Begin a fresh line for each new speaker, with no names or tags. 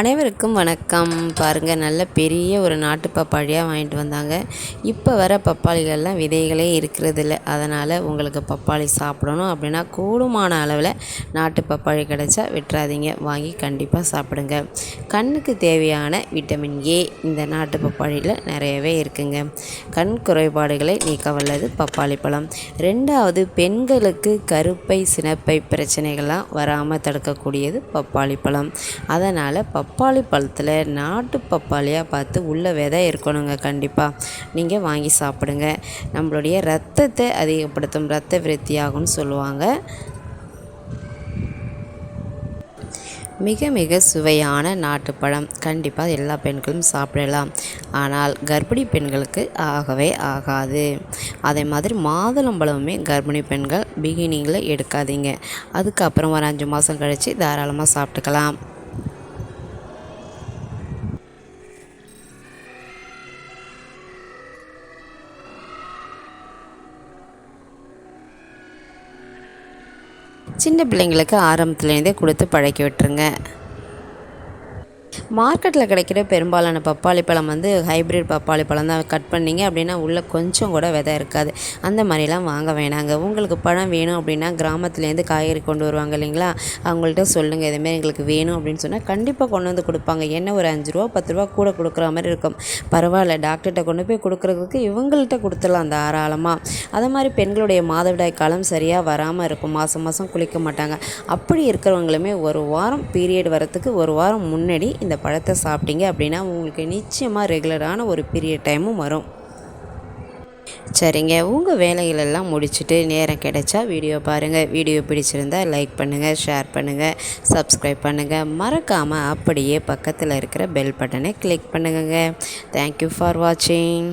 அனைவருக்கும் வணக்கம். பாருங்கள், நல்ல பெரிய ஒரு நாட்டு பப்பாளியாக வாங்கிட்டு வந்தாங்க. இப்போ வர பப்பாளிகள்லாம் விதைகளே இருக்கிறதில்ல. அதனால் உங்களுக்கு பப்பாளி சாப்பிடணும் அப்படின்னா கூடுமான அளவில் நாட்டு பப்பாளி கிடைச்சா விட்டுறாதீங்க, வாங்கி கண்டிப்பாக சாப்பிடுங்க. கண்ணுக்கு தேவையான விட்டமின் ஏ இந்த நாட்டு பப்பாளியில் நிறையவே இருக்குங்க. கண் குறைபாடுகளை நீக்க வல்லது பப்பாளி பழம். ரெண்டாவது, பெண்களுக்கு கருப்பை சினப்பை பிரச்சனைகள்லாம் வராமல் தடுக்கக்கூடியது பப்பாளி பழம். அதனால் பப்பாளி பழத்தில் நாட்டு பப்பாளியாக பார்த்து உள்ள விதை இருக்கணுங்க. கண்டிப்பாக நீங்கள் வாங்கி சாப்பிடுங்க. நம்மளுடைய ரத்தத்தை அதிகப்படுத்தும், ரத்த விருத்தியாகும்னு சொல்லுவாங்க. மிக மிக சுவையான நாட்டுப்பழம். கண்டிப்பாக எல்லா பெண்களும் சாப்பிடலாம். ஆனால் கர்ப்பிணி பெண்களுக்கு ஆகவே ஆகாது. அதே மாதிரி மாதுளம்பழமுமே கர்ப்பிணி பெண்கள் பிகினிங்கில் எடுக்காதீங்க. அதுக்கப்புறம் ஒரு 5 மாதம் கழித்து தாராளமாக சாப்பிட்டுக்கலாம். சின்ன பிள்ளைங்களுக்கு ஆரம்பத்துலேருந்தே கொடுத்து பழக்கி விட்டுருங்க. மார்க்கெட்டில் கிடைக்கிற பெரும்பாலான பப்பாளி பழம் ஹைப்ரிட் பப்பாளி பழம் தான். கட் பண்ணிங்க அப்படின்னா உள்ளே கொஞ்சம் கூட விதை இருக்காது. அந்த மாதிரிலாம் வாங்க வேணாங்க. உங்களுக்கு பழம் வேணும் அப்படின்னா கிராமத்துலேருந்து காய்கறி கொண்டு வருவாங்க இல்லைங்களா, அவங்கள்ட்ட சொல்லுங்கள், இதேமாரி எங்களுக்கு வேணும் அப்படின்னு சொன்னால் கண்டிப்பாக கொண்டு வந்து கொடுப்பாங்க. என்ன ஒரு 5 ரூபா 10 ரூபா கூட கொடுக்குற மாதிரி இருக்கும். பரவாயில்ல, டாக்டர்கிட்ட கொண்டு போய் கொடுக்குறதுக்கு இவங்கள்ட்ட கொடுத்துடலாம் தாராளமாக. அது மாதிரி பெண்களுடைய மாதவிடாய் காலம் சரியாக வராமல் இருக்கும். மாதம் மாதம் குளிக்க மாட்டாங்க. அப்படி இருக்கிறவங்களுமே ஒரு வாரம் பீரியட் வரத்துக்கு ஒரு வாரம் முன்னாடி இந்த பழத்தை சாப்பிட்டீங்க அப்படின்னா உங்களுக்கு நிச்சயமாக ரெகுலரான ஒரு பீரியட் டைமும் வரும். சரிங்க, உங்கள் வேலைகளெல்லாம் முடிச்சுட்டு நேரம் கிடைச்சா வீடியோ பாருங்கள். வீடியோ பிடிச்சிருந்தா லைக் பண்ணுங்கள், ஷேர் பண்ணுங்கள், சப்ஸ்கிரைப் பண்ணுங்கள். மறக்காமல் அப்படியே பக்கத்தில் இருக்கிற பெல் பட்டனை கிளிக் பண்ணுங்க. தேங்க்யூ ஃபார் வாட்சிங்.